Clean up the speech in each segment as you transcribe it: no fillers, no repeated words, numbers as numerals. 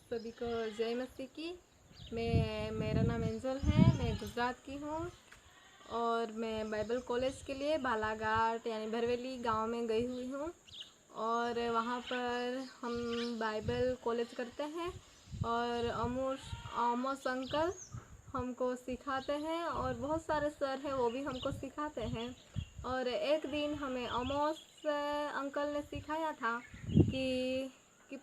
सभी को जय मसीह की। मेरा नाम एंजल है, मैं गुजरात की हूँ और मैं बाइबल कॉलेज के लिए बालाघाट यानी भरवेली गांव में गई हुई हूँ। और वहाँ पर हम बाइबल कॉलेज करते हैं और आमोस अंकल हमको सिखाते हैं और बहुत सारे सर हैं वो भी हमको सिखाते हैं। और एक दिन हमें आमोस अंकल ने सिखाया था कि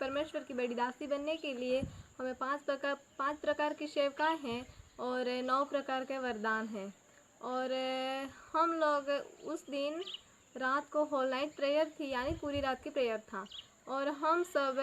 परमेश्वर की बड़ी दासी बनने के लिए हमें पांच प्रकार की सेवकाएं हैं और 9 प्रकार के वरदान हैं। और हम लोग उस दिन रात को होल नाइट प्रेयर थी, यानी पूरी रात की प्रेयर था और हम सब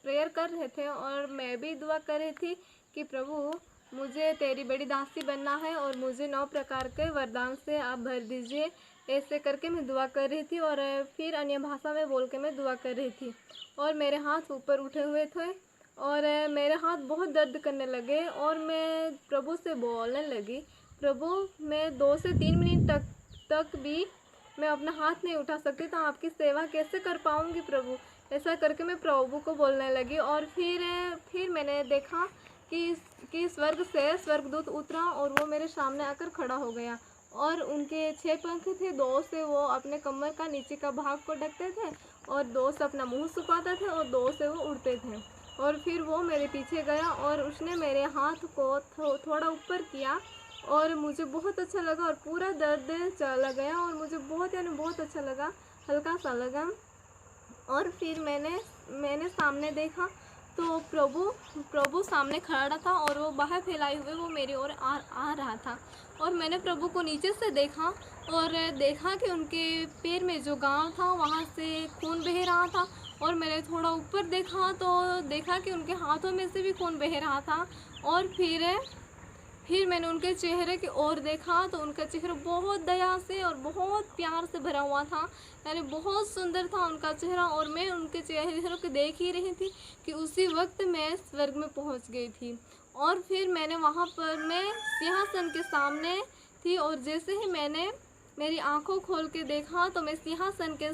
प्रेयर कर रहे थे और मैं भी दुआ कर रही थी कि प्रभु मुझे तेरी बड़ी दासी बनना है और मुझे 9 प्रकार के वरदान से आप भर दीजिए। ऐसे करके मैं दुआ कर रही थी और फिर अन्य भाषा में बोल के मैं दुआ कर रही थी और मेरे हाथ ऊपर उठे हुए थे और मेरे हाथ बहुत दर्द करने लगे और मैं प्रभु से बोलने लगी, प्रभु मैं 2 से 3 मिनट तक भी मैं अपना हाथ नहीं उठा सकती तो आपकी सेवा कैसे कर पाऊँगी प्रभु। ऐसा करके मैं प्रभु को बोलने लगी और फिर मैंने देखा कि स्वर्ग से स्वर्गदूत उतरा और वो मेरे सामने आकर खड़ा हो गया और उनके 6 पंख थे। 2 से वो अपने कमर का नीचे का भाग को ढकते थे और 2 से अपना मुंह छुपाते थे और 2 से वो उड़ते थे। और फिर वो मेरे पीछे गया और उसने मेरे हाथ को थोड़ा ऊपर किया और मुझे बहुत अच्छा लगा और पूरा दर्द चला गया और मुझे बहुत अच्छा लगा, हल्का सा लगा। और फिर मैंने सामने देखा तो प्रभु सामने खड़ा था और वो बाहें फैलाए हुए वो मेरी ओर आ रहा था और मैंने प्रभु को नीचे से देखा और देखा कि उनके पैर में जो गांव था वहाँ से खून बह रहा था और मैंने थोड़ा ऊपर देखा तो देखा कि उनके हाथों में से भी खून बह रहा था। और फिर मैंने उनके चेहरे की ओर देखा तो उनका चेहरा बहुत दया से और बहुत प्यार से भरा हुआ था, यानी बहुत सुंदर था उनका चेहरा। और मैं उनके चेहरे को देख ही रही थी कि उसी वक्त मैं स्वर्ग में पहुंच गई थी। और फिर मैंने वहाँ पर मैं सिंहासन के सामने थी और जैसे ही मैंने मेरी आंखों खोल के देखा तो मैं सिंहासन के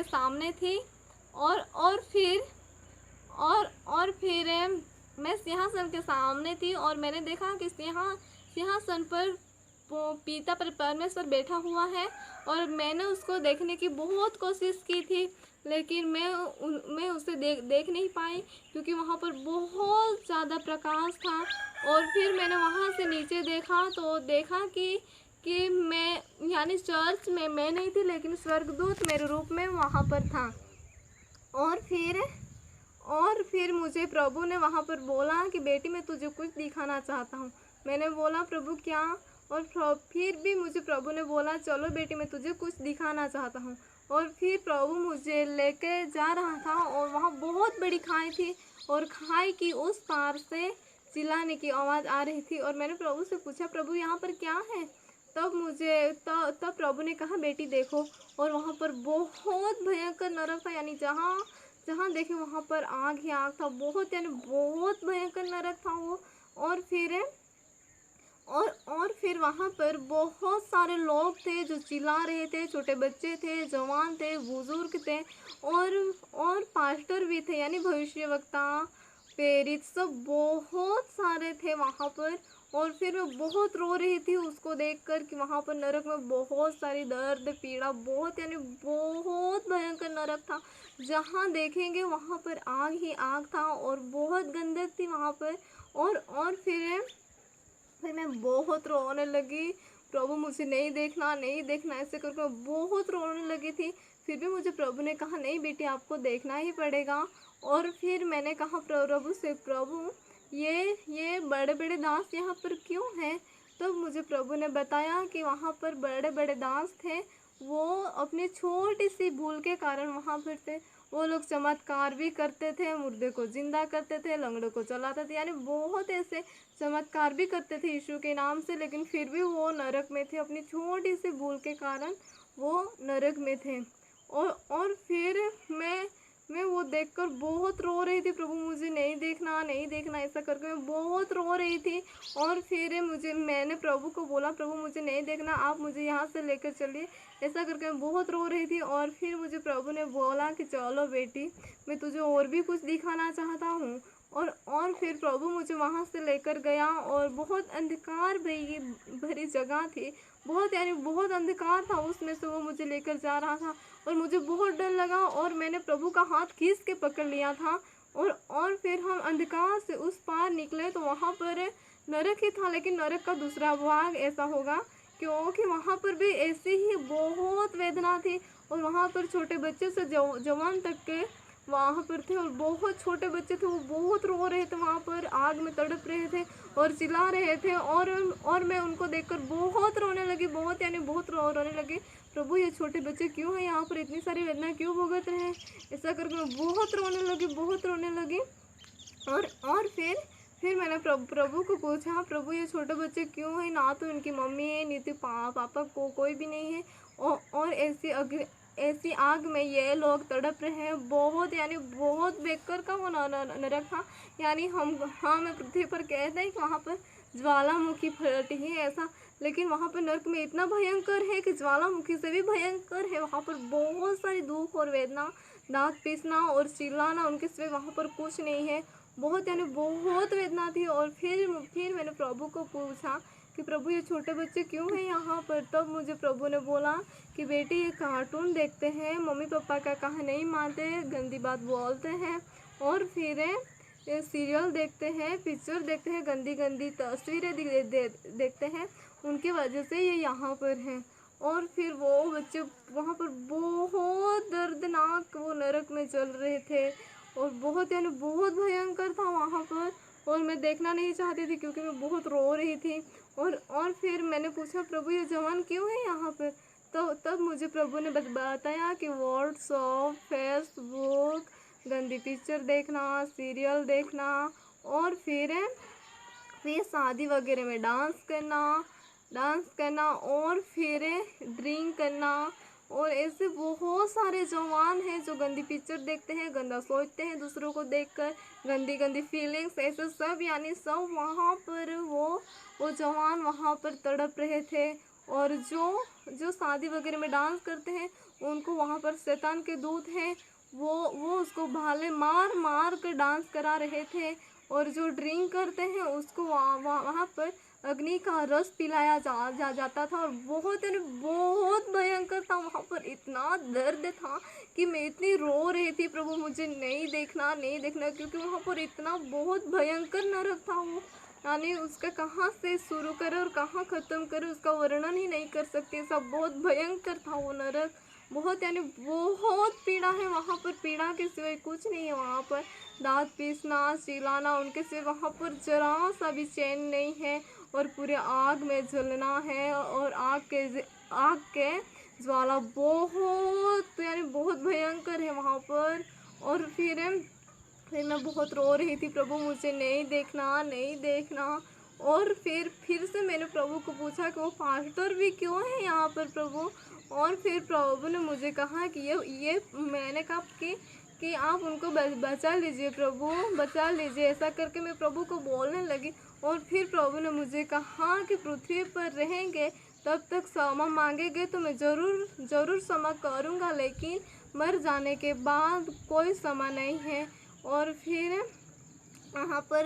सामने थी और फिर मैं सिंहासन के सामने थी और मैंने देखा कि सिंहासन पर पिता पर परमेश्वर बैठा हुआ है और मैंने उसको देखने की बहुत कोशिश की थी लेकिन मैं उसे देख नहीं पाई क्योंकि वहाँ पर बहुत ज़्यादा प्रकाश था। और फिर मैंने वहाँ से नीचे देखा तो देखा कि मैं यानी चर्च में मैं नहीं थी लेकिन स्वर्गदूत मेरे रूप में वहाँ पर था। और फिर मुझे प्रभु ने वहाँ पर बोला कि बेटी मैं तुझे कुछ दिखाना चाहता हूँ। मैंने बोला प्रभु क्या? और फिर भी मुझे प्रभु ने बोला चलो बेटी मैं तुझे कुछ दिखाना चाहता हूँ। और फिर प्रभु मुझे लेके जा रहा था और वहाँ बहुत बड़ी खाई थी और खाई की उस पार से चिल्लाने की आवाज़ आ रही थी और मैंने प्रभु से पूछा प्रभु यहाँ पर क्या है? तब प्रभु ने कहा बेटी देखो। और वहाँ पर बहुत भयंकर नरक था, यानी जहाँ देखे वहाँ पर आग ही आग था, बहुत यानी बहुत भयंकर नरक था वो। और फिर वहाँ पर बहुत सारे लोग थे जो चिल्ला रहे थे, छोटे बच्चे थे, जवान थे, बुजुर्ग थे और पास्टर भी थे, यानी भविष्यवक्ता, प्रेरित सब बहुत सारे थे वहाँ पर। और फिर मैं बहुत रो रही थी उसको देखकर कि वहाँ पर नरक में बहुत सारी दर्द पीड़ा, बहुत यानी बहुत भयंकर नरक था। जहाँ देखेंगे वहाँ पर आग ही आग था और बहुत गंदक थी वहाँ पर। और फिर मैं बहुत रोने लगी, प्रभु मुझे नहीं देखना ऐसे करके मैं बहुत रोने लगी थी। फिर भी मुझे प्रभु ने कहा नहीं बेटी आपको देखना ही पड़ेगा। और फिर मैंने कहा प्रभु से प्रभु ये बड़े बड़े दास यहाँ पर क्यों हैं? तो मुझे प्रभु ने बताया कि वहाँ पर बड़े बड़े दास थे, वो अपनी छोटी सी भूल के कारण वहाँ पर थे। वो लोग चमत्कार भी करते थे, मुर्दे को जिंदा करते थे, लंगड़ों को चलाते थे, यानी बहुत ऐसे चमत्कार भी करते थे यीशु के नाम से, लेकिन फिर भी वो नरक में थे, अपनी छोटी सी भूल के कारण वो नरक में थे। और फिर मैं वो देखकर बहुत रो रही थी, प्रभु मुझे नहीं नहीं देखना, ऐसा करके मैं बहुत रो रही थी। और फिर मैंने प्रभु को बोला, प्रभु मुझे नहीं देखना, आप मुझे यहाँ से लेकर चलिए, ऐसा करके मैं बहुत रो रही थी। और फिर मुझे प्रभु ने बोला कि चलो बेटी, मैं तुझे और भी कुछ दिखाना चाहता हूँ। और फिर प्रभु मुझे वहाँ से लेकर गया और बहुत अंधकार भरी जगह थी, बहुत यानी बहुत अंधकार था उसमें से वो मुझे लेकर जा रहा था। और मुझे बहुत डर लगा और मैंने प्रभु का हाथ खींच के पकड़ लिया था। और फिर हम अंधकार से उस पार निकले तो वहाँ पर नरक ही था, लेकिन नरक का दूसरा भाग ऐसा होगा क्योंकि वहाँ पर भी ऐसी ही बहुत वेदना थी। और वहाँ पर छोटे बच्चे से जवान तक के वहाँ पर थे और बहुत छोटे बच्चे थे, वो बहुत रो रहे थे, वहाँ पर आग में तड़प रहे थे और चिल्ला रहे थे। और मैं उनको देखकर बहुत रोने लगी, बहुत यानी बहुत रोने लगी। प्रभु ये छोटे बच्चे क्यों हैं यहाँ पर, इतनी सारी वेदना क्यों भुगत रहे हैं, ऐसा करके मैं बहुत रोने लगी, बहुत रोने लगी। और फिर मैंने प्रभु को पूछा, प्रभु ये छोटे बच्चे क्यों हैं, ना तो इनकी मम्मी है नहीं तो पापा को कोई भी नहीं है, और ऐसी आग में ये लोग तड़प रहे हैं। बहुत यानी बहुत बेकार का वो नरक था। यानी हम पृथ्वी पर कहते हैं कि वहाँ पर ज्वालामुखी फटती है ऐसा, लेकिन वहाँ पर नरक में इतना भयंकर है कि ज्वालामुखी से भी भयंकर है। वहाँ पर बहुत सारी दुख और वेदना, दांत पीसना और चिल्लाना, उनके सिवा वहाँ पर कुछ नहीं है। बहुत यानी बहुत वेदना थी। और फिर मैंने प्रभु को पूछा कि प्रभु ये छोटे बच्चे क्यों हैं यहाँ पर। तब मुझे प्रभु ने बोला कि बेटी ये कार्टून देखते हैं, मम्मी पापा का कहा नहीं मानते, गंदी बात बोलते हैं, और फिर ये सीरियल देखते हैं, पिक्चर देखते हैं, गंदी गंदी तस्वीरें देखते हैं, उनकी वजह से ये यहाँ पर हैं। और फिर वो बच्चे वहाँ पर बहुत दर्दनाक वो नरक में चल रहे थे और बहुत यानी बहुत भयंकर था वहाँ पर। और मैं देखना नहीं चाहती थी क्योंकि मैं बहुत रो रही थी। और फिर मैंने पूछा, प्रभु ये जवान क्यों है यहाँ पर। तो तब मुझे प्रभु ने बताया कि व्हाट्सअप, फेसबुक, गंदी पिक्चर देखना, सीरियल देखना, और फिर शादी वगैरह में डांस करना, और फिर ड्रिंक करना, और ऐसे बहुत सारे जवान हैं जो गंदी पिक्चर देखते हैं, गंदा सोचते हैं दूसरों को देखकर, गंदी गंदी फीलिंग्स, ऐसे सब यानी सब वहाँ पर वो जवान वहाँ पर तड़प रहे थे। और जो शादी वगैरह में डांस करते हैं उनको वहाँ पर शैतान के दूत हैं, वो उसको भाले मार कर डांस करा रहे थे। और जो ड्रिंक करते हैं उसको वहाँ पर अग्नि का रस पिलाया जाता था। और बहुत भयंकर था, वहाँ पर इतना दर्द था कि मैं इतनी रो रही थी, प्रभु मुझे नहीं देखना, क्योंकि वहाँ पर इतना बहुत भयंकर नरक था वो, यानी उसका कहाँ से शुरू करे और कहाँ ख़त्म करे उसका वर्णन ही नहीं कर सकते, सब बहुत भयंकर था वो नरक। बहुत यानी बहुत पीड़ा है वहाँ पर, पीड़ा के सिवाय कुछ नहीं है वहाँ पर, दांत पीसना, चिल्लाना, उनके सिवाय वहाँ पर जरा सा भी चैन नहीं है। और पूरे आग में जलना है, और आग के ज्वाला बहुत यानी बहुत भयंकर है वहाँ पर। और फिर मैं बहुत रो रही थी, प्रभु मुझे नहीं देखना। और फिर से मैंने प्रभु को पूछा कि वो पास्टर भी क्यों है यहाँ पर प्रभु। और फिर प्रभु ने मुझे कहा कि ये मैंने कहा कि आप उनको बचा लीजिए, प्रभु बचा लीजिए, ऐसा करके मैं प्रभु को बोलने लगी। और फिर प्रभु ने मुझे कहा कि पृथ्वी पर रहेंगे तब तक क्षमा मांगेंगे तो मैं ज़रूर क्षमा करूँगा, लेकिन मर जाने के बाद कोई क्षमा नहीं है। और फिर वहाँ पर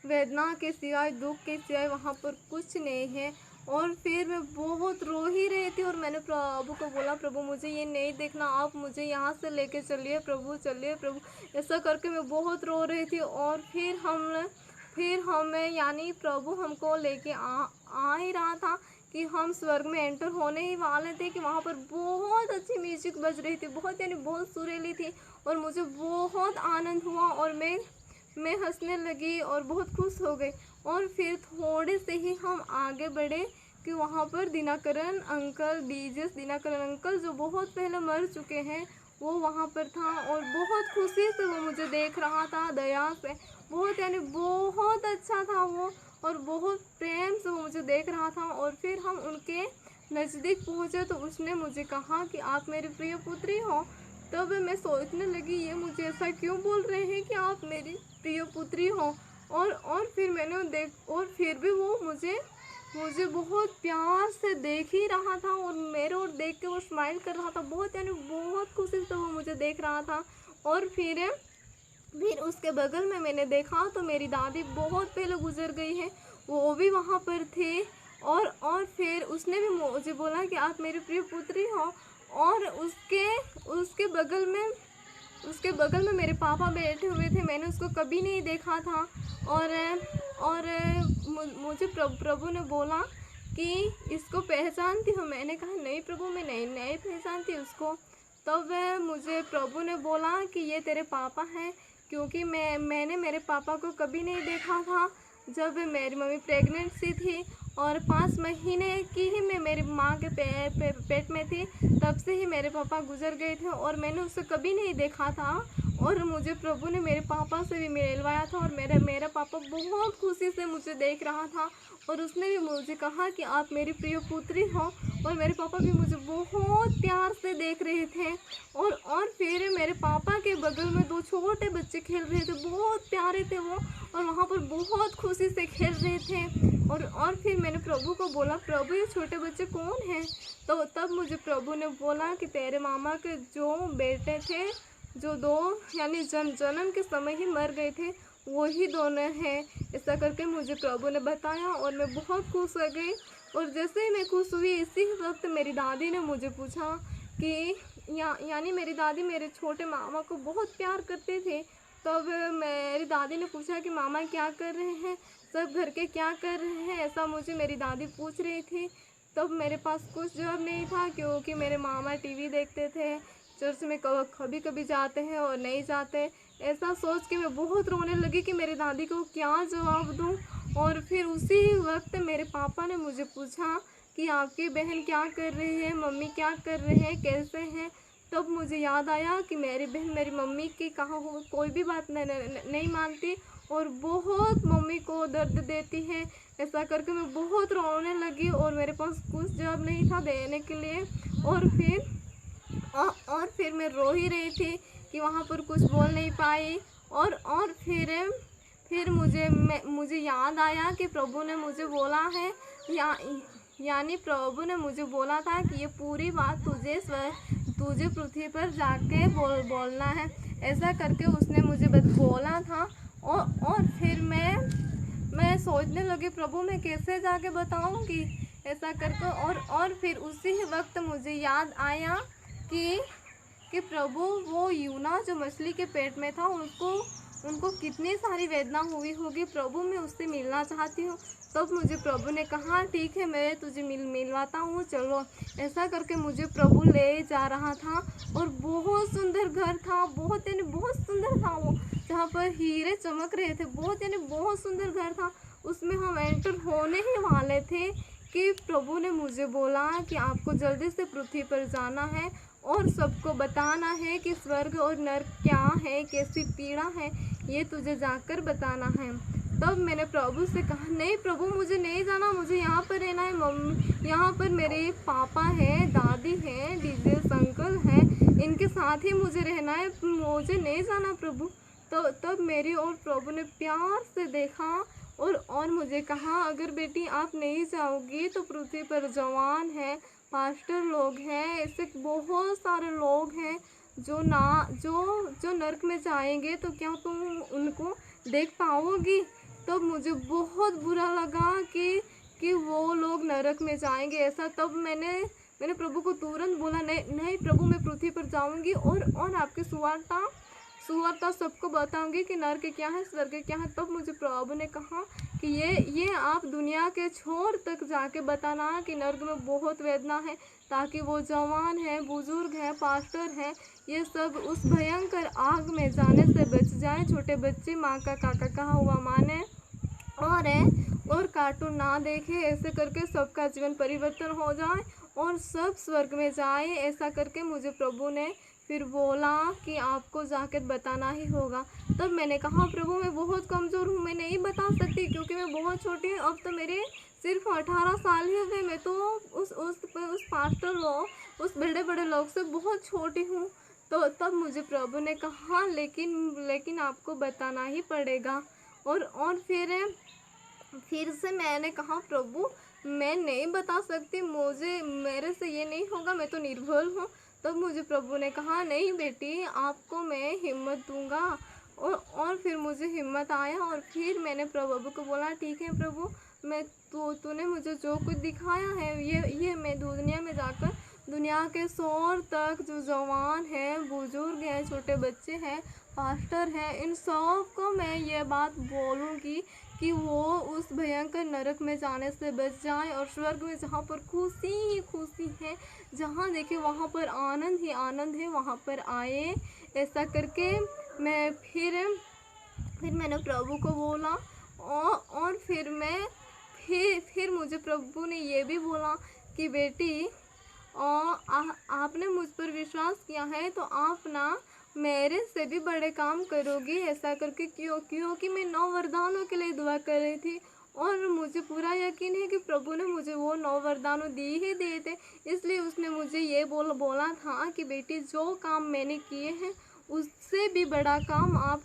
वेदना के सिवाय, दुख के सिवाय वहाँ पर कुछ नहीं है। और फिर मैं बहुत रो ही रही थी और मैंने प्रभु को बोला, प्रभु मुझे ये नहीं देखना, आप मुझे यहाँ से लेके चलिए प्रभु, चलिए प्रभु, ऐसा करके मैं बहुत रो रही थी। और फिर हमें यानी प्रभु हमको लेके आ ही रहा था कि हम स्वर्ग में एंटर होने ही वाले थे कि वहाँ पर बहुत अच्छी म्यूजिक बज रही थी, बहुत यानी बहुत सुरीली थी, और मुझे बहुत आनंद हुआ और मैं हंसने लगी और बहुत खुश हो गई। और फिर थोड़े से ही हम आगे बढ़े कि वहाँ पर दिनाकरण अंकल जो बहुत पहले मर चुके हैं वो वहाँ पर था, और बहुत खुशी से वो मुझे देख रहा था, दया से, बहुत यानी बहुत अच्छा था वो, और बहुत प्रेम से वो मुझे देख रहा था। और फिर हम उनके नज़दीक पहुँचे तो उसने मुझे कहा कि आप मेरी प्रिय पुत्री हो। तब मैं सोचने लगी, ये मुझे ऐसा क्यों बोल रहे हैं कि आप मेरी प्रिय पुत्री हो। और फिर मैंने और फिर भी वो मुझे बहुत प्यार से देख ही रहा था और मेरे ओर देख के वो स्माइल कर रहा था, बहुत यानी बहुत खुशी से वो मुझे देख रहा था। और फिर उसके बगल में मैंने देखा तो मेरी दादी बहुत पहले गुजर गई है, वो भी वहाँ पर थे। और फिर उसने भी मुझे बोला कि आप मेरी प्रिय पुत्री हो। और उसके बगल में मेरे पापा बैठे हुए थे, मैंने उसको कभी नहीं देखा था। और मुझे प्रभु ने बोला कि इसको पहचानती हो? मैंने कहा नहीं प्रभु, मैं नहीं पहचानती उसको। तब मुझे प्रभु ने बोला कि ये तेरे पापा हैं, क्योंकि मैंने मेरे पापा को कभी नहीं देखा था। जब मेरी मम्मी प्रेग्नेंट सी थी और 5 महीने की ही मैं मेरी माँ के पेट में थी, तब से ही मेरे पापा गुजर गए थे और मैंने उसे कभी नहीं देखा था। और मुझे प्रभु ने मेरे पापा से भी मिलवाया था और मेरा पापा बहुत खुशी से मुझे देख रहा था और उसने भी मुझे कहा कि आप मेरी प्रिय पुत्री हो। और मेरे पापा भी मुझे बहुत प्यार से देख रहे थे। और फिर मेरे पापा के बगल में 2 छोटे बच्चे खेल रहे थे, बहुत प्यारे थे वो, और वहाँ पर बहुत खुशी से खेल रहे थे। और फिर मैंने प्रभु को बोला, प्रभु ये छोटे बच्चे कौन हैं? तो तब मुझे प्रभु ने बोला कि तेरे मामा के जो बेटे थे, जो 2 यानी जन्म के समय ही मर गए थे, वही दोनों हैं। ऐसा करके मुझे प्रभु ने बताया और मैं बहुत खुश हो गई। और जैसे ही मैं खुश हुई, इसी वक्त मेरी दादी ने मुझे पूछा कि यानी मेरी दादी मेरे छोटे मामा को बहुत प्यार करते थे। तब मेरी दादी ने पूछा कि मामा क्या कर रहे हैं, सब घर के क्या कर रहे हैं, ऐसा मुझे मेरी दादी पूछ रही थी। तब मेरे पास कुछ जवाब नहीं था, क्योंकि मेरे मामा टीवी देखते थे, चर्च में कभी कभी जाते हैं और नहीं जाते। ऐसा सोच के मैं बहुत रोने लगी कि मेरी दादी को क्या जवाब दूं। और फिर उसी वक्त मेरे पापा ने मुझे पूछा कि आपकी बहन क्या कर रही है, मम्मी क्या कर रहे हैं, कैसे हैं। तब मुझे याद आया कि मेरी बहन मेरी मम्मी की कहा हो कोई भी बात नहीं मानती और बहुत मम्मी को दर्द देती है। ऐसा करके मैं बहुत रोने लगी और मेरे पास कुछ जवाब नहीं था देने के लिए। और फिर मैं रो ही रही थी कि वहाँ पर कुछ बोल नहीं पाई। और फिर मुझे याद आया कि प्रभु ने मुझे बोला है, यानी प्रभु ने मुझे बोला था कि ये पूरी बात तुझे पृथ्वी पर जाके बोलना है। ऐसा करके उसने मुझे बोला था। और फिर मैं सोचने लगी, प्रभु मैं कैसे जाके बताऊंगी, ऐसा करके। और फिर उसी वक्त मुझे याद आया कि प्रभु वो यूना जो मछली के पेट में था, उनको कितनी सारी वेदना हुई होगी, प्रभु मैं उससे मिलना चाहती हूँ। तब मुझे प्रभु ने कहा ठीक है, मैं तुझे मिलवाता हूँ, चलो। ऐसा करके मुझे प्रभु ले जा रहा था और बहुत सुंदर घर था, बहुत सुंदर था वो, जहाँ पर हीरे चमक रहे थे, बहुत सुंदर घर था। उसमें हम एंटर होने ही वाले थे कि प्रभु ने मुझे बोला कि आपको जल्दी से पृथ्वी पर जाना है और सबको बताना है कि स्वर्ग और नरक क्या है, कैसी पीड़ा है, ये तुझे जाकर बताना है। तब मैंने प्रभु से कहा नहीं प्रभु, मुझे नहीं जाना, मुझे यहाँ पर रहना है। मम्मी यहाँ पर मेरे पापा हैं, दादी हैं, डीजेस अंकल हैं, इनके साथ ही मुझे रहना है, मुझे नहीं जाना प्रभु। तो तब मेरी और प्रभु ने प्यार से देखा और मुझे कहा अगर बेटी आप नहीं जाओगी तो पृथ्वी पर जवान है, पास्टर लोग हैं, ऐसे बहुत सारे लोग हैं जो नरक में जाएंगे, तो क्या तुम उनको देख पाओगी? तब मुझे बहुत बुरा लगा कि वो लोग नरक में जाएंगे ऐसा। तब मैंने प्रभु को तुरंत बोला नहीं प्रभु, मैं पृथ्वी पर जाऊंगी और आपकी सुवार्ता सबको बताऊंगी कि नरक क्या है, स्वर्ग क्या है। तब मुझे प्रभु ने कहा कि ये आप दुनिया के छोर तक जाके बताना कि नरक में बहुत वेदना है, ताकि वो जवान हैं, बुजुर्ग हैं, पास्टर हैं, ये सब उस भयंकर आग में जाने से बच जाए, छोटे बच्चे माँ का काका कहा हुआ माने और कार्टून ना देखे, ऐसे करके सबका जीवन परिवर्तन हो जाए और सब स्वर्ग में जाए। ऐसा करके मुझे प्रभु ने फिर बोला कि आपको जाकर बताना ही होगा। तब मैंने कहा प्रभु मैं बहुत कमज़ोर हूँ, मैं नहीं बता सकती, क्योंकि मैं बहुत छोटी हूँ, अब तो मेरे सिर्फ 18 साल ही हुए, मैं तो उस पास्टर लोग, उस बड़े बड़े लोग से बहुत छोटी हूँ। तो तब मुझे प्रभु ने कहा लेकिन आपको बताना ही पड़ेगा। और फिर से मैंने कहा प्रभु मैं नहीं बता सकती, मुझे मेरे से ये नहीं होगा, मैं तो निर्बल हूँ। तब मुझे प्रभु ने कहा नहीं बेटी, आपको मैं हिम्मत दूंगा। और फिर मुझे हिम्मत आया और फिर मैंने प्रभु को बोला ठीक है प्रभु, मैं तूने मुझे जो कुछ दिखाया है ये मैं दुनिया में जाकर दुनिया के शोर तक जो जवान हैं, बुजुर्ग हैं, छोटे बच्चे हैं, पास्टर हैं, इन सब को मैं ये बात बोलूँगी कि वो उस भयंकर नरक में जाने से बच जाएं और स्वर्ग में जहाँ पर खुशी ही खुशी है, जहाँ देखे वहाँ पर आनंद ही आनंद है, वहाँ पर आए। ऐसा करके मैं फिर मैंने प्रभु को बोला और फिर मुझे प्रभु ने ये भी बोला कि बेटी आपने मुझ पर विश्वास किया है तो आप ना मेरे से भी बड़े काम करोगी। ऐसा करके क्योंकि मैं 9 वरदानों के लिए दुआ कर रही थी और मुझे पूरा यकीन है कि प्रभु ने मुझे वो 9 वरदान दिए थे। इसलिए उसने मुझे ये बोला था कि बेटी जो काम मैंने किए हैं उससे भी बड़ा काम आप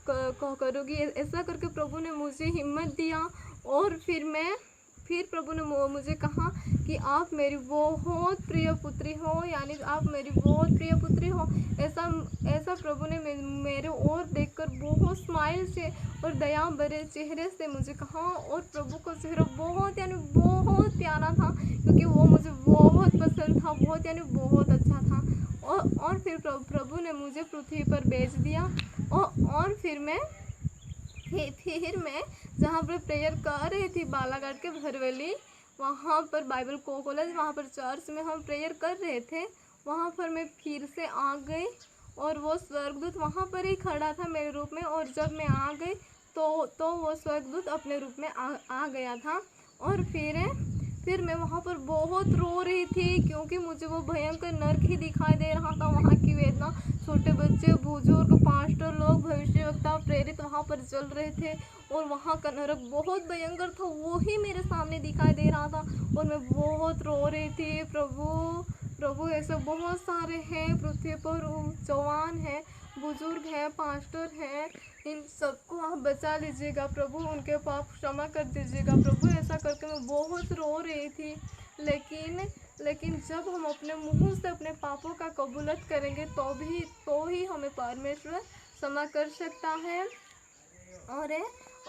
करोगी। ऐसा करके प्रभु ने मुझे हिम्मत दिया और फिर प्रभु ने मुझे कहा कि आप मेरी बहुत प्रिय पुत्री हो, यानी आप मेरी बहुत प्रिय पुत्री हो। ऐसा प्रभु ने मेरे ओर देखकर बहुत स्माइल से और दया भरे चेहरे से मुझे कहा। और प्रभु का चेहरा बहुत यानी बहुत प्यारा था, क्योंकि वो मुझे बहुत पसंद था, बहुत यानी बहुत अच्छा था। और फिर प्रभु ने मुझे पृथ्वी पर भेज दिया और फिर मैं जहाँ पर प्रेयर कर रही थी बालाघाट के भरवेली, वहाँ पर बाइबल कॉलेज, वहाँ पर चर्च में हम प्रेयर कर रहे थे, वहाँ पर मैं फिर से आ गई और वो स्वर्गदूत वहाँ पर ही खड़ा था मेरे रूप में। और जब मैं आ गई तो वो स्वर्गदूत अपने रूप में आ गया था। और फिर मैं वहाँ पर बहुत रो रही थी, क्योंकि मुझे वो भयंकर नरक ही दिखाई दे रहा था। वहाँ की वेदना, छोटे बच्चे, बुजुर्ग, पास्टर लोग, भविष्यवक्ता, प्रेरित वहाँ पर चल रहे थे और वहाँ का नरक बहुत भयंकर था, वो ही मेरे सामने दिखाई दे रहा था और मैं बहुत रो रही थी। प्रभु ऐसे बहुत सारे हैं पृथ्वी पर, जवान हैं, बुजुर्ग हैं, पास्टर हैं, इन सबको आप बचा लीजिएगा प्रभु, उनके पाप क्षमा कर दीजिएगा प्रभु। ऐसा करके मैं बहुत रो रही थी। लेकिन जब हम अपने मुंह से अपने पापों का कबूलत करेंगे तो ही हमें परमेश्वर क्षमा कर सकता है।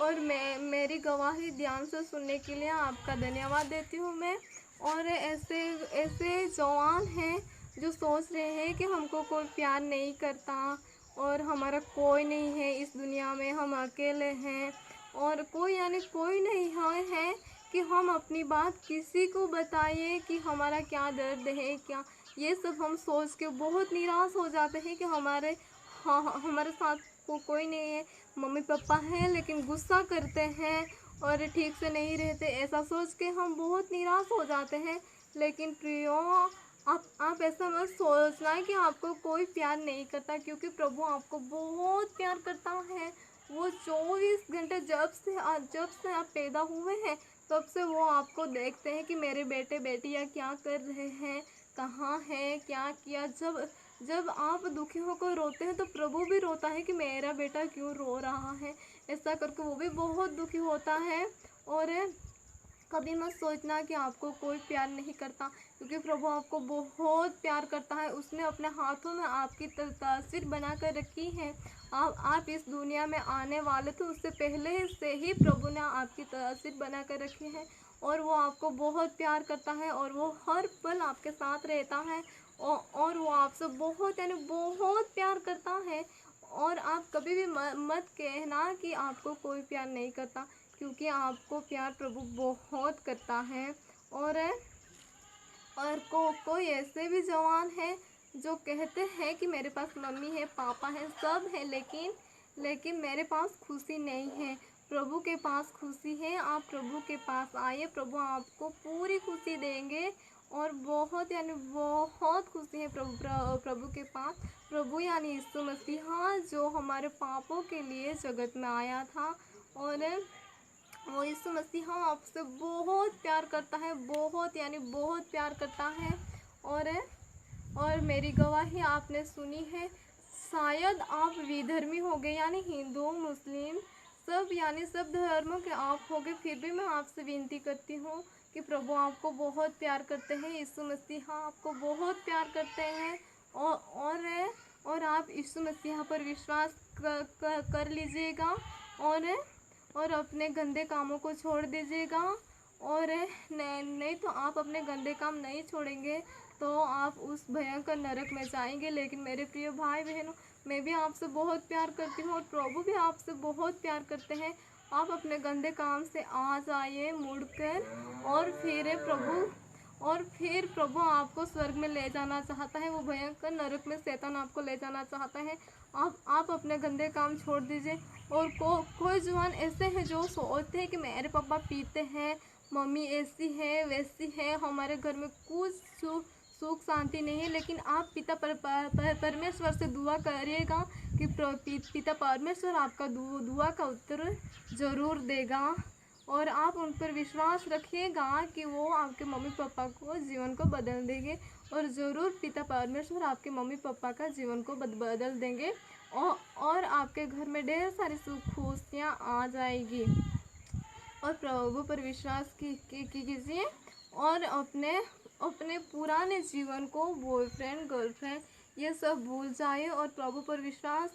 और मैं मेरी गवाही ध्यान से सुनने के लिए आपका धन्यवाद देती हूँ मैं। और ऐसे जवान हैं जो सोच रहे हैं कि हमको कोई प्यार नहीं करता और हमारा कोई नहीं है इस दुनिया में, हम अकेले हैं और कोई नहीं है कि हम अपनी बात किसी को बताएं कि हमारा क्या दर्द है क्या। ये सब हम सोच के बहुत निराश हो जाते हैं कि हमारे साथ कोई नहीं है, मम्मी पापा हैं लेकिन गुस्सा करते हैं और ठीक से नहीं रहते। ऐसा सोच के हम बहुत निराश हो जाते हैं। लेकिन प्रियो, आप ऐसा मत सोचना कि आपको कोई प्यार नहीं करता, क्योंकि प्रभु आपको बहुत प्यार करता है। वो 24 घंटे जब से आप पैदा हुए हैं तब से वो आपको देखते हैं कि मेरे बेटे बेटियां क्या कर रहे हैं, कहाँ हैं, क्या किया। जब आप दुखी होकर रोते हैं तो प्रभु भी रोता है कि मेरा बेटा क्यों रो रहा है। ऐसा करके वो भी बहुत दुखी होता है। और कभी मत सोचना कि आपको कोई प्यार नहीं करता, क्योंकि प्रभु आपको बहुत प्यार करता है। उसने अपने हाथों में आपकी तस्वीर बना कर रखी है। आप इस दुनिया में आने वाले थे, उससे पहले से ही प्रभु ने आपकी तस्वीर बना कर रखी है और वो आपको बहुत प्यार करता है और वो हर पल आपके साथ रहता है और वो आपसे बहुत बहुत प्यार करता है। और आप कभी भी मत कहना कि आपको कोई प्यार नहीं करता, क्योंकि आपको प्यार प्रभु बहुत करता है। और कोई ऐसे भी जवान हैं जो कहते हैं कि मेरे पास मम्मी है, पापा है, सब है, लेकिन मेरे पास खुशी नहीं है। प्रभु के पास खुशी है। आप प्रभु के पास आइए, प्रभु आपको पूरी खुशी देंगे और बहुत खुशी है प्रभु के पास। प्रभु यानी यीशु मसीहा जो हमारे पापों के लिए जगत में आया था। और वो यीशु मसीहा आपसे बहुत प्यार करता है, बहुत प्यार करता है। और मेरी गवाही आपने सुनी है। शायद आप विधर्मी हो गए, यानी हिंदू मुस्लिम सब यानी सब धर्मों के आप होगे, फिर भी मैं आपसे विनती करती हूँ कि प्रभु आपको बहुत प्यार करते हैं, यीशु मसीहा आपको बहुत प्यार करते हैं। और आप यीशु मसीहा पर विश्वास कर लीजिएगा और अपने गंदे कामों को छोड़ दीजिएगा। और नहीं तो आप अपने गंदे काम नहीं छोड़ेंगे तो आप उस भयंकर नरक में जाएंगे। लेकिन मेरे प्रिय भाई बहनों, मैं भी आपसे बहुत प्यार करती हूँ और प्रभु भी आपसे बहुत प्यार करते हैं। आप अपने गंदे काम से आ जाइए मुड़कर, और फिर प्रभु आपको स्वर्ग में ले जाना चाहता है। वो भयंकर नरक में शैतान आपको ले जाना चाहता है। आप अपने गंदे काम छोड़ दीजिए। और कोई जवान ऐसे हैं जो सोचते हैं कि मेरे पापा पीते हैं, मम्मी ऐसी है वैसी है, हमारे घर में कुछ सुख शांति नहीं है। लेकिन आप पिता परमेश्वर से दुआ करिएगा कि पिता परमेश्वर आपका दुआ का उत्तर ज़रूर देगा। और आप उन पर विश्वास रखिएगा कि वो आपके मम्मी पापा को जीवन को बदल देंगे। और ज़रूर पिता परमेश्वर आपके मम्मी पापा का जीवन को बदल देंगे और आपके घर में ढेर सारी सुख खुशियाँ आ जाएगी। और प्रभु पर विश्वास कीजिए और अपने पुराने जीवन को, बॉयफ्रेंड गर्लफ्रेंड ये सब भूल जाए और प्रभु पर विश्वास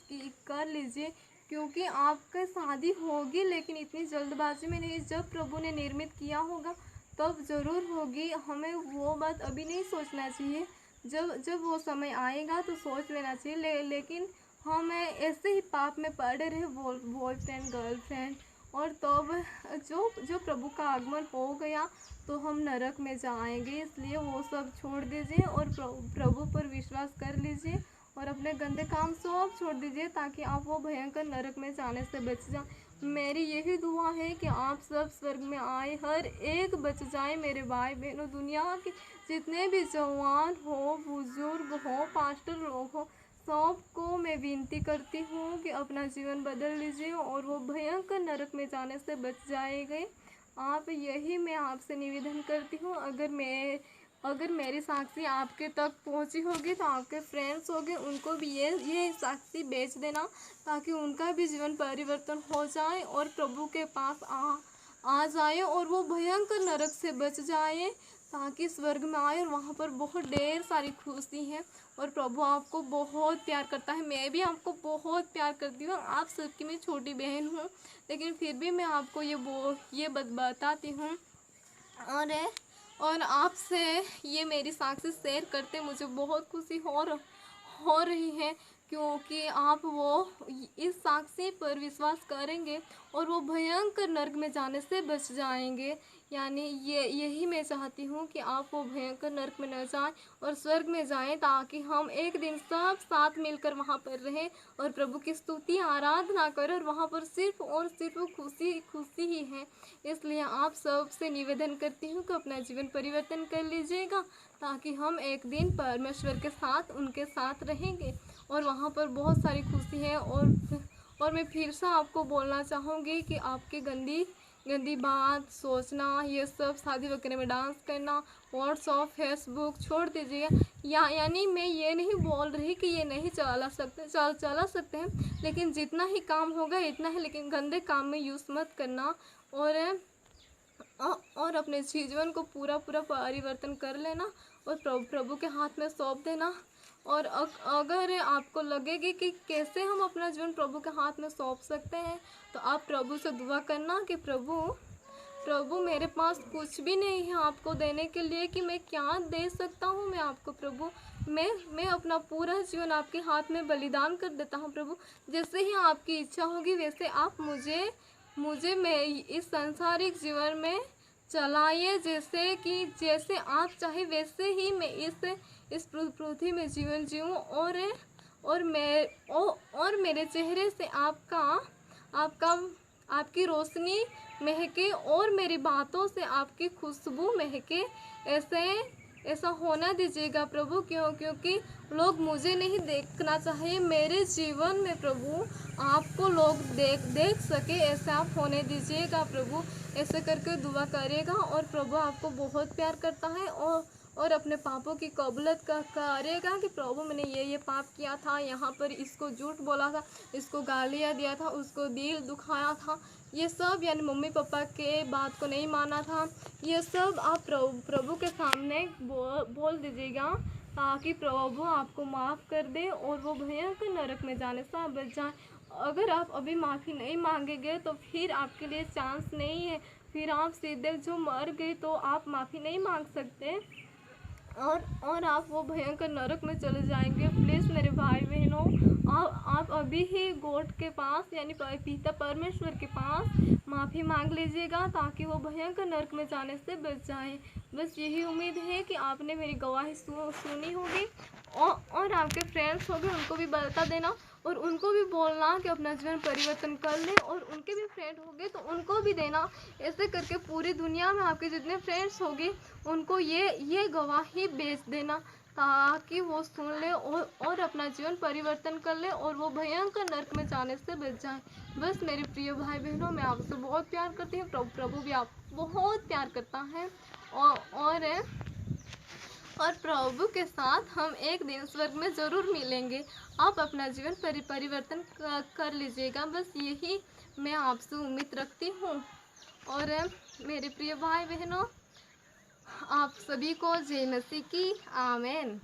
कर लीजिए। क्योंकि आपका शादी होगी, लेकिन इतनी जल्दबाजी में नहीं। जब प्रभु ने निर्मित किया होगा तब ज़रूर होगी। हमें वो बात अभी नहीं सोचना चाहिए, जब वो समय आएगा तो सोच लेना चाहिए। लेकिन हम ऐसे ही पाप में पड़े रहे, बॉयफ्रेंड गर्लफ्रेंड, और तब जो प्रभु का आगमन हो गया तो हम नरक में जाएंगे। इसलिए वो सब छोड़ दीजिए और प्रभु पर विश्वास कर लीजिए और अपने गंदे काम सब छोड़ दीजिए ताकि आप वो भयंकर नरक में जाने से बच जाएं। मेरी यही दुआ है कि आप सब स्वर्ग में आए, हर एक बच जाए। मेरे भाई बहनों, दुनिया के जितने भी जवान हो, बुजुर्ग हो, पास्टर लोग हो, सबको मैं विनती करती हूँ कि अपना जीवन बदल लीजिए और वो भयंकर नरक में जाने से बच जाएंगे। आप यही मैं आपसे निवेदन करती हूँ। अगर मेरी साक्षी आपके तक पहुँची होगी तो आपके फ्रेंड्स होंगे, उनको भी ये साक्षी बेच देना ताकि उनका भी जीवन परिवर्तन हो जाए और प्रभु के पास आ जाए और वो भयंकर नरक से बच जाए ताकि स्वर्ग में आए और वहाँ पर बहुत ढेर सारी खुशी है। और प्रभु आपको बहुत प्यार करता है। मैं भी आपको बहुत प्यार करती हूँ। आप सबकी मैं छोटी बहन हूँ, लेकिन फिर भी मैं आपको ये बताती हूँ। और आपसे ये मेरी साक्षी शेयर करते मुझे बहुत खुशी हो रही है, क्योंकि आप वो इस साक्षी पर विश्वास करेंगे और वो भयंकर नरक में जाने से बच जाएंगे। यानी यही मैं चाहती हूँ कि आप वो भयंकर नरक में न जाएं और स्वर्ग में जाएं, ताकि हम एक दिन सब साथ मिलकर वहाँ पर रहें और प्रभु की स्तुति आराधना करें और वहाँ पर सिर्फ और सिर्फ खुशी ही है। इसलिए आप सबसे निवेदन करती हूँ कि अपना जीवन परिवर्तन कर लीजिएगा ताकि हम एक दिन परमेश्वर के साथ उनके साथ रहेंगे और वहाँ पर बहुत सारी खुशी है। और मैं फिर से आपको बोलना चाहूँगी कि आपकी गंदी बात सोचना, ये सब शादी वगैरह में डांस करना, व्हाट्सअप फेसबुक छोड़ दीजिएगा। यानी मैं ये नहीं बोल रही कि ये नहीं चला सकते हैं, लेकिन जितना ही काम होगा इतना ही, लेकिन गंदे काम में यूज़ मत करना और अपने जीवन को पूरा परिवर्तन कर लेना और प्रभु के हाथ में सौंप देना। और अगर आपको लगेगी कि कैसे हम अपना जीवन प्रभु के हाथ में सौंप सकते हैं, तो आप प्रभु से दुआ करना कि प्रभु मेरे पास कुछ भी नहीं है आपको देने के लिए कि मैं क्या दे सकता हूँ। मैं आपको प्रभु, मैं अपना पूरा जीवन आपके हाथ में बलिदान कर देता हूँ। प्रभु, जैसे ही आपकी इच्छा होगी वैसे आप मुझे मैं इस सांसारिक जीवन में चलाइए। जैसे आप चाहे वैसे ही मैं इस पृथ्वी में जीवन जीऊँ और मेरे चेहरे से आपकी रोशनी महके और मेरी बातों से आपकी खुशबू महके। ऐसा होना दीजिएगा प्रभु, क्योंकि लोग मुझे नहीं देखना चाहिए, मेरे जीवन में प्रभु आपको लोग देख सके, ऐसा आप होने दीजिएगा प्रभु। ऐसे करके दुआ करिएगा और प्रभु आपको बहुत प्यार करता है और अपने पापों की कबूलत करेगा कि प्रभु मैंने ये पाप किया था, यहाँ पर इसको झूठ बोला था, इसको गालियाँ दिया था, उसको दिल दुखाया था, ये सब यानी मम्मी पापा के बात को नहीं माना था, ये सब आप प्रभु के सामने बोल दीजिएगा ताकि प्रभु आपको माफ़ कर दे और वो भयंकर नरक में जाने से आप बच जाएं। अगर आप अभी माफ़ी नहीं मांगेंगे तो फिर आपके लिए चांस नहीं है, फिर आप सीधे जो मर गए तो आप माफ़ी नहीं मांग सकते और आप वो भयंकर नरक में चले जाएंगे। प्लीज़ मेरे भाई बहनों, आप अभी ही गॉड के पास यानी पिता परमेश्वर के पास माफ़ी मांग लीजिएगा ताकि वो भयंकर नरक में जाने से बच जाएं। बस यही उम्मीद है कि आपने मेरी गवाही सुनी होगी और आपके फ्रेंड्स होंगे उनको भी बता देना और उनको भी बोलना कि अपना जीवन परिवर्तन कर लें, और उनके भी फ्रेंड होंगे तो उनको भी देना। ऐसे करके पूरी दुनिया में आपके जितने फ्रेंड्स होंगे उनको ये गवाही भेज देना ताकि वो सुन ले और अपना जीवन परिवर्तन कर ले और वो भयंकर नरक में जाने से बच जाए। बस मेरे प्रिय भाई बहनों, मैं आपसे बहुत प्यार करती हूँ, प्रभु भी आप बहुत प्यार करता है और प्रभु के साथ हम एक दिन स्वर्ग में ज़रूर मिलेंगे। आप अपना जीवन परिवर्तन कर लीजिएगा, बस यही मैं आपसे उम्मीद रखती हूँ। और मेरे प्रिय भाई बहनों, आप सभी को जय मसीह की आमीन।